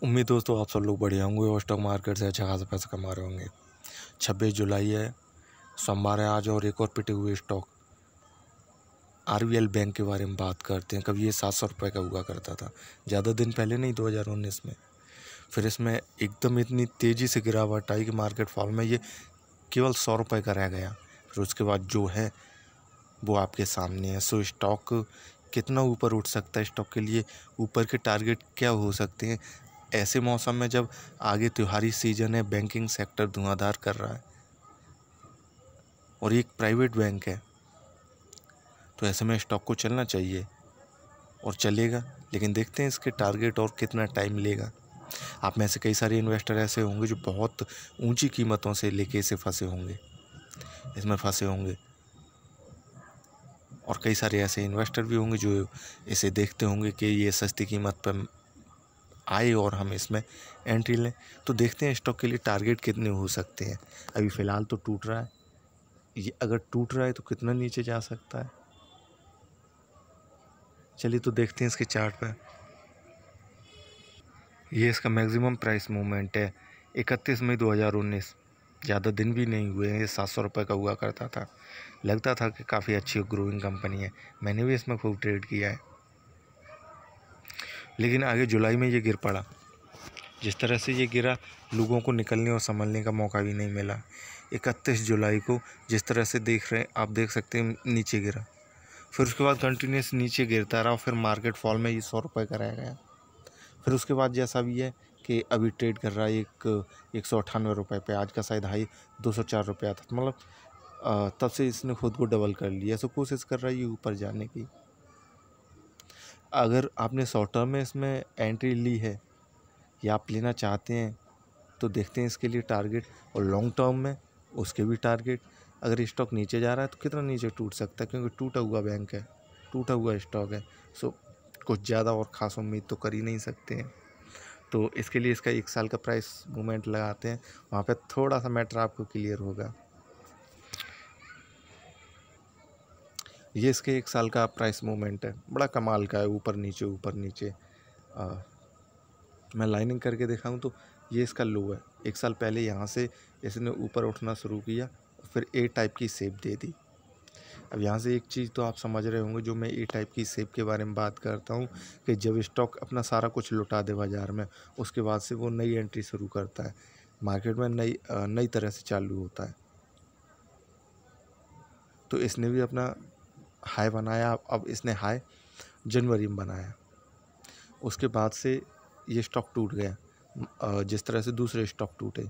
उम्मीद दोस्तों आप सब लोग बढ़िया होंगे और स्टॉक मार्केट से अच्छा खासा पैसा कमा रहे होंगे। 26 जुलाई है, सोमवार है आज। और एक और पिटे हुए स्टॉक आरबीएल बैंक के बारे में बात करते हैं। कभी ये 700 रुपये का हुआ करता था, ज़्यादा दिन पहले नहीं, 2019 में। फिर इसमें एकदम इतनी तेज़ी से गिरावट आई कि मार्केट फॉल में ये केवल 100 रुपये का रह गया। फिर उसके बाद जो है वो आपके सामने है। सो स्टॉक कितना ऊपर उठ सकता है, स्टॉक के लिए ऊपर के टारगेट क्या हो सकते हैं ऐसे मौसम में जब आगे त्योहारी सीजन है, बैंकिंग सेक्टर धुआंधार कर रहा है और ये एक प्राइवेट बैंक है, तो ऐसे में स्टॉक को चलना चाहिए और चलेगा। लेकिन देखते हैं इसके टारगेट और कितना टाइम लेगा। आप में से कई सारे इन्वेस्टर ऐसे होंगे जो बहुत ऊंची कीमतों से लेके इसमें फंसे होंगे और कई सारे ऐसे इन्वेस्टर भी होंगे जो इसे देखते होंगे कि ये सस्ती कीमत पर आए और हम इसमें एंट्री लें। तो देखते हैं स्टॉक के लिए टारगेट कितने हो सकते हैं। अभी फ़िलहाल तो टूट रहा है, ये अगर टूट रहा है तो कितना नीचे जा सकता है, चलिए तो देखते हैं इसके चार्ट पर। ये इसका मैक्सिमम प्राइस मूवमेंट है 31 मई 2019। ज़्यादा दिन भी नहीं हुए हैं, ये 700 रुपये का हुआ करता था। लगता था कि काफ़ी अच्छी ग्रोइंग कंपनी है, मैंने भी इसमें खूब ट्रेड किया है। लेकिन आगे जुलाई में ये गिर पड़ा। जिस तरह से ये गिरा, लोगों को निकलने और संभलने का मौका भी नहीं मिला। 31 जुलाई को जिस तरह से देख रहे हैं आप, देख सकते हैं नीचे गिरा, फिर उसके बाद कंटिन्यूस नीचे गिरता रहा, फिर मार्केट फॉल में ये 100 रुपये का रह गया। फिर उसके बाद जैसा भी है कि अभी ट्रेड कर रहा है 198 रुपये पे। आज का शायद हाई 204 रुपया था, मतलब तब से इसने खुद को डबल कर लिया। सो कोशिश कर रहा है ये ऊपर जाने की। अगर आपने शॉर्ट टर्म में इसमें एंट्री ली है या आप लेना चाहते हैं तो देखते हैं इसके लिए टारगेट, और लॉन्ग टर्म में उसके भी टारगेट। अगर स्टॉक नीचे जा रहा है तो कितना नीचे टूट सकता है, क्योंकि टूटा हुआ बैंक है, टूटा हुआ स्टॉक है। सो कुछ ज़्यादा और ख़ास उम्मीद तो कर ही नहीं सकते हैं। तो इसके लिए इसका 1 साल का प्राइस मूवमेंट लगाते हैं, वहाँ पे थोड़ा सा मैटर आपको क्लियर होगा। ये इसके 1 साल का प्राइस मूवमेंट है, बड़ा कमाल का है, ऊपर नीचे ऊपर नीचे। मैं लाइनिंग करके दिखाऊं तो ये इसका लो है। 1 साल पहले यहाँ से इसने ऊपर उठना शुरू किया, फिर ए टाइप की शेप दे दी। अब यहाँ से एक चीज़ तो आप समझ रहे होंगे, जो मैं ए टाइप की शेप के बारे में बात करता हूँ, कि जब स्टॉक अपना सारा कुछ लुटा दे बाज़ार में, उसके बाद से वो नई एंट्री शुरू करता है मार्केट में, नई तरह से चालू होता है। तो इसने भी अपना हाई बनाया। अब इसने हाई जनवरी में बनाया, उसके बाद से ये स्टॉक टूट गया, जिस तरह से दूसरे स्टॉक टूटे।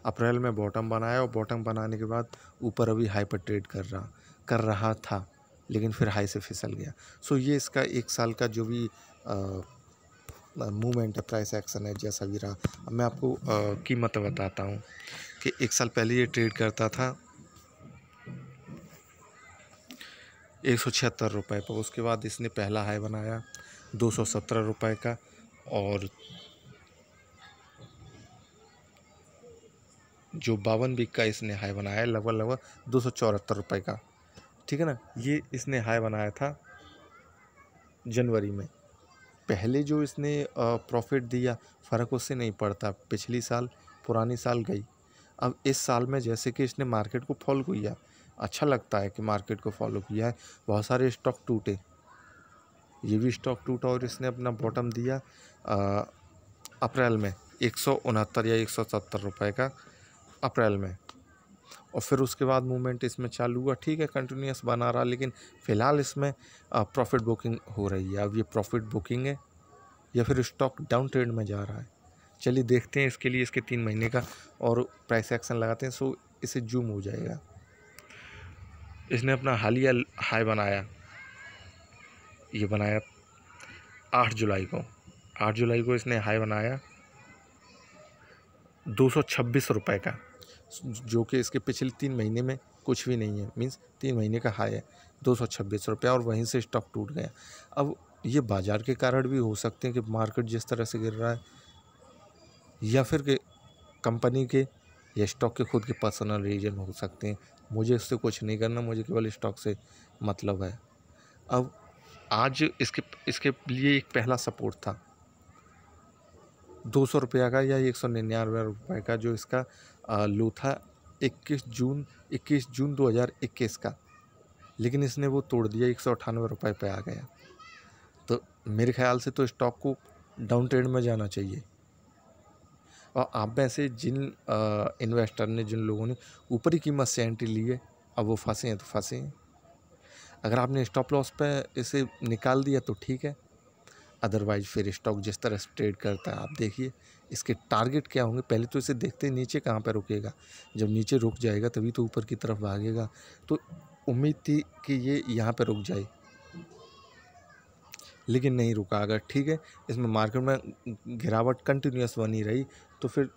अप्रैल में बॉटम बनाया और बॉटम बनाने के बाद ऊपर अभी हाई पर ट्रेड कर रहा था, लेकिन फिर हाई से फिसल गया। सो ये इसका 1 साल का जो भी मूवमेंट है, प्राइस एक्शन है, जैसा भी रहा। अब मैं आपको कीमत बताता हूँ कि 1 साल पहले ये ट्रेड करता था 176 रुपये पर। उसके बाद इसने पहला हाई बनाया 217 रुपये का, और जो 52 वीक का इसने हाई बनाया लगभग 274 रुपये का, ठीक है ना। ये इसने हाई बनाया था जनवरी में। पहले जो इसने प्रॉफिट दिया, फ़र्क उससे नहीं पड़ता, पिछली साल पुरानी साल गई। अब इस साल में जैसे कि इसने मार्केट को फॉलो किया, अच्छा लगता है कि मार्केट को फॉलो किया है। बहुत सारे स्टॉक टूटे, ये भी स्टॉक टूटा और इसने अपना बॉटम दिया अप्रैल में 169 या 170 रुपये का अप्रैल में। और फिर उसके बाद मूवमेंट इसमें चालू हुआ, ठीक है, कंटिन्यूस बना रहा, लेकिन फ़िलहाल इसमें प्रॉफिट बुकिंग हो रही है। अब ये प्रॉफिट बुकिंग है या फिर स्टॉक डाउन ट्रेंड में जा रहा है, चलिए देखते हैं। इसके लिए इसके 3 महीने का और प्राइस एक्शन लगाते हैं। सो इसे जूम हो जाएगा। इसने अपना हालिया हाई बनाया, ये बनाया 8 जुलाई को। 8 जुलाई को इसने हाई बनाया 226 रुपये का, जो कि इसके पिछले 3 महीने में कुछ भी नहीं है। मीन्स 3 महीने का हाई है 226 रुपया, और वहीं से स्टॉक टूट गया। अब ये बाज़ार के कारण भी हो सकते हैं कि मार्केट जिस तरह से गिर रहा है, या फिर कि कंपनी के या स्टॉक के खुद के पर्सनल रीजन हो सकते हैं। मुझे इससे कुछ नहीं करना, मुझे केवल स्टॉक से मतलब है। अब आज इसके लिए एक पहला सपोर्ट था ₹200 का या 199 रुपये का जो इसका लो था 21 जून 2021 का, लेकिन इसने वो तोड़ दिया, ₹198 पे आ गया। तो मेरे ख्याल से तो स्टॉक को डाउन ट्रेंड में जाना चाहिए। और आप में से जिन इन्वेस्टर ने, जिन लोगों ने ऊपरी कीमत से एंट्री ली है, अब वो फंसे हैं तो फंसे हैं। अगर आपने स्टॉप लॉस पे इसे निकाल दिया तो ठीक है, अदरवाइज फिर स्टॉक जिस तरह से ट्रेड करता है आप देखिए इसके टारगेट क्या होंगे। पहले तो इसे देखते हैं नीचे कहाँ पर रुकेगा, जब नीचे रुक जाएगा तभी तो ऊपर की तरफ भागेगा। तो उम्मीद थी कि ये यहाँ पर रुक जाए, लेकिन नहीं रुका। अगर ठीक है इसमें मार्केट में गिरावट कंटिन्यूस बनी रही तो फिर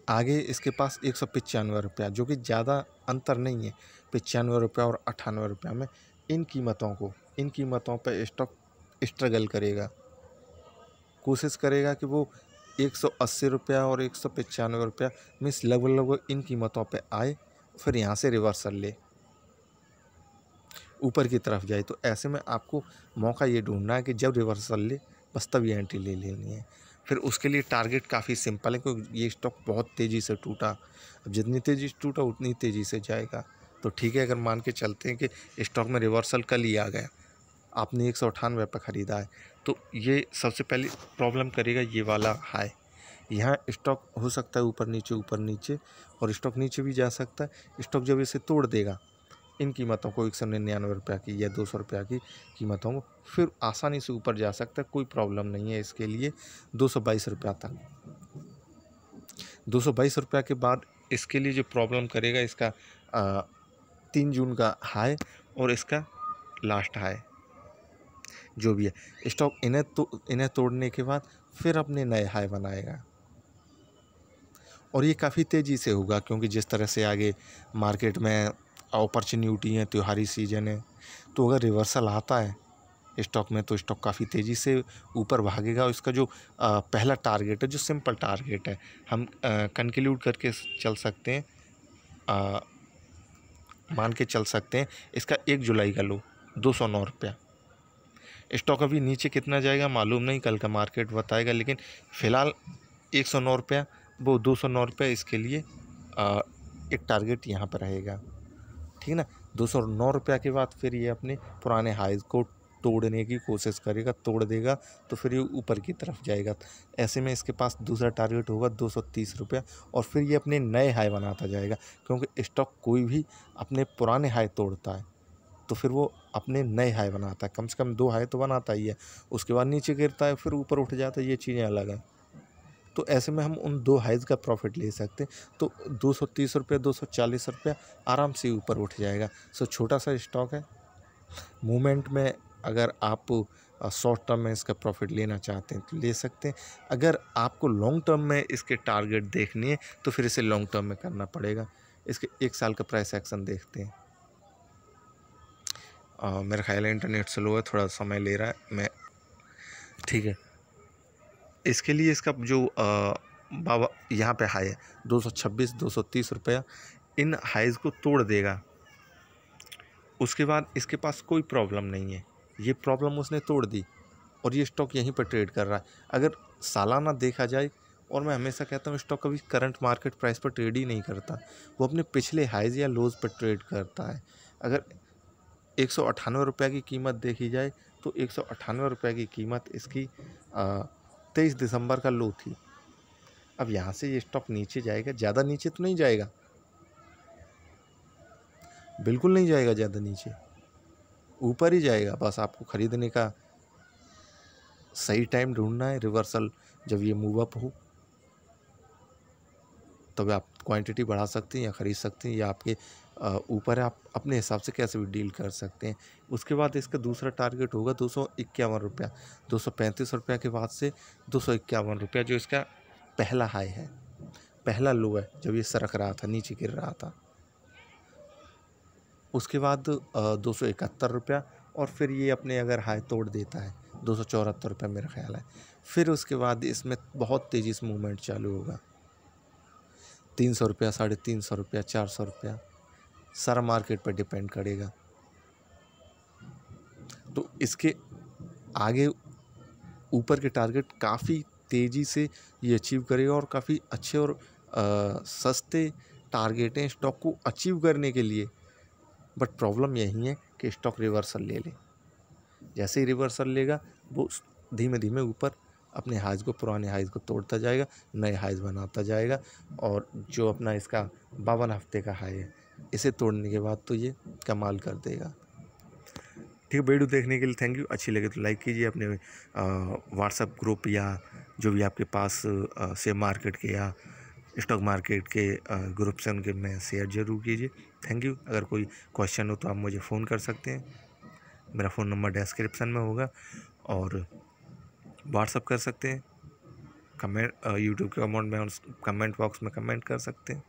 आगे इसके पास ₹195, जो कि ज़्यादा अंतर नहीं है, ₹95 और ₹98 में। इन कीमतों पर स्टॉक स्ट्रगल करेगा, कोशिश करेगा कि वो ₹180 और ₹195 में लगभग इन कीमतों पे आए, फिर यहाँ से रिवर्सल ले, ऊपर की तरफ जाए। तो ऐसे में आपको मौका ये ढूंढना है कि जब रिवर्सल ले बस तब ये एंट्री ले लेनी है। फिर उसके लिए टारगेट काफ़ी सिंपल है, क्योंकि ये स्टॉक बहुत तेज़ी से टूटा। अब जितनी तेज़ी से टूटा उतनी तेज़ी से जाएगा। तो ठीक है, अगर मान के चलते हैं कि स्टॉक में रिवर्सल कल ही आ गया, आपने 198 पे ख़रीदा है, तो ये सबसे पहले प्रॉब्लम करेगा ये वाला हाई। यहाँ स्टॉक हो सकता है ऊपर नीचे, और स्टॉक नीचे भी जा सकता है। स्टॉक जब इसे तोड़ देगा इन कीमतों को, ₹199 की या ₹200 की कीमतों को, फिर आसानी से ऊपर जा सकता है, कोई प्रॉब्लम नहीं है इसके लिए। ₹222 तक, ₹222 के बाद इसके लिए जो प्रॉब्लम करेगा, इसका 3 जून का हाई और इसका लास्ट हाई जो भी है। स्टॉक इन्हें तोड़ने के बाद फिर अपने नए हाई बनाएगा, और ये काफ़ी तेज़ी से होगा, क्योंकि जिस तरह से आगे मार्केट में अपॉर्चुनिटी है, त्योहारी सीजन है, तो अगर रिवर्सल आता है स्टॉक में तो स्टॉक काफ़ी तेज़ी से ऊपर भागेगा। और इसका जो पहला टारगेट है, जो सिंपल टारगेट है, हम कंक्लूड करके चल सकते हैं, मान के चल सकते हैं इसका 1 जुलाई का लो ₹209। स्टॉक अभी नीचे कितना जाएगा मालूम नहीं, कल का मार्केट बताएगा, लेकिन फ़िलहाल ₹109, वो ₹209 इसके लिए एक टारगेट यहाँ पर रहेगा, ठीक है ना। ₹209 के बाद फिर ये अपने पुराने हाइज को तोड़ने की कोशिश करेगा, तोड़ देगा तो फिर ये ऊपर की तरफ जाएगा। ऐसे में इसके पास दूसरा टारगेट होगा ₹230, और फिर ये अपने नए हाई बनाता जाएगा, क्योंकि स्टॉक कोई भी अपने पुराने हाई तोड़ता है तो फिर वो अपने नए हाई बनाता है, कम से कम 2 हाई तो बनाता ही है, उसके बाद नीचे गिरता है, फिर ऊपर उठ जाता है, ये चीज़ें अलग हैं। तो ऐसे में हम उन 2 हाइज़ का प्रॉफिट ले सकते हैं। तो ₹230, ₹240 आराम से ऊपर उठ जाएगा। सो छोटा सा स्टॉक है, मूवमेंट में अगर आप शॉर्ट टर्म में इसका प्रॉफिट लेना चाहते हैं तो ले सकते हैं। अगर आपको लॉन्ग टर्म में इसके टारगेट देखनी है तो फिर इसे लॉन्ग टर्म में करना पड़ेगा। इसके 1 साल का प्राइस एक्शन देखते हैं। मेरा ख्याल है इंटरनेट स्लो है, थोड़ा समय ले रहा है मैं, ठीक है। इसके लिए इसका जो बाबा यहाँ पे हाई है ₹226, ₹230, इन हाइज़ को तोड़ देगा, उसके बाद इसके पास कोई प्रॉब्लम नहीं है। ये प्रॉब्लम उसने तोड़ दी और ये स्टॉक यहीं पर ट्रेड कर रहा है। अगर सालाना देखा जाए, और मैं हमेशा कहता हूँ स्टॉक कभी करंट मार्केट प्राइस पर ट्रेड ही नहीं करता, वो अपने पिछले हाइज़ या लोज़ पर ट्रेड करता है। अगर ₹198 की कीमत देखी जाए तो ₹198 की कीमत इसकी 23 दिसंबर का लो थी। अब यहाँ से ये स्टॉक नीचे जाएगा, ज़्यादा नीचे तो नहीं जाएगा, बिल्कुल नहीं जाएगा ज़्यादा नीचे, ऊपर ही जाएगा। बस आपको ख़रीदने का सही टाइम ढूंढना है, रिवर्सल जब ये मूव अप हो तब आप क्वांटिटी बढ़ा सकते हैं या ख़रीद सकते हैं, या आपके ऊपर है, आप अपने हिसाब से कैसे भी डील कर सकते हैं। उसके बाद इसका दूसरा टारगेट होगा ₹251, ₹235 के बाद से ₹251 जो इसका पहला हाई है, पहला लो है, जब ये सरक रहा था, नीचे गिर रहा था। उसके बाद ₹271, और फिर ये अपने अगर हाई तोड़ देता है ₹274 मेरा ख्याल है, फिर उसके बाद इसमें बहुत तेज़ी से मूवमेंट चालू होगा। ₹300, ₹350, ₹400, सारा मार्केट पर डिपेंड करेगा। तो इसके आगे ऊपर के टारगेट काफ़ी तेज़ी से ये अचीव करेगा और काफ़ी अच्छे और सस्ते टारगेटें स्टॉक को अचीव करने के लिए। बट प्रॉब्लम यही है कि स्टॉक रिवर्सल ले ले। जैसे ही रिवर्सल लेगा वो धीमे धीमे ऊपर अपने हाइज़ को, पुराने हाइज़ को तोड़ता जाएगा, नए हाइज़ बनाता जाएगा और जो अपना इसका 52 हफ्ते का हाई है, इसे तोड़ने के बाद तो ये कमाल कर देगा। ठीक है, वीडियो देखने के लिए थैंक यू। अच्छी लगे तो लाइक कीजिए, अपने व्हाट्सएप ग्रुप या जो भी आपके पास शेयर मार्केट के या स्टॉक मार्केट के ग्रुप्स हैं उनके में शेयर जरूर कीजिए। Thank you. अगर कोई क्वेश्चन हो तो आप मुझे फ़ोन कर सकते हैं, मेरा फ़ोन नंबर डिस्क्रिप्शन में होगा, और व्हाट्सअप कर सकते हैं, कमेंट यूट्यूब के कमेंट बॉक्स में कमेंट कर सकते हैं,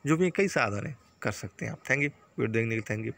जो भी कई साधन है कर सकते हैं आप। थैंक यू वीडियो देखने के लिए, थैंक यू।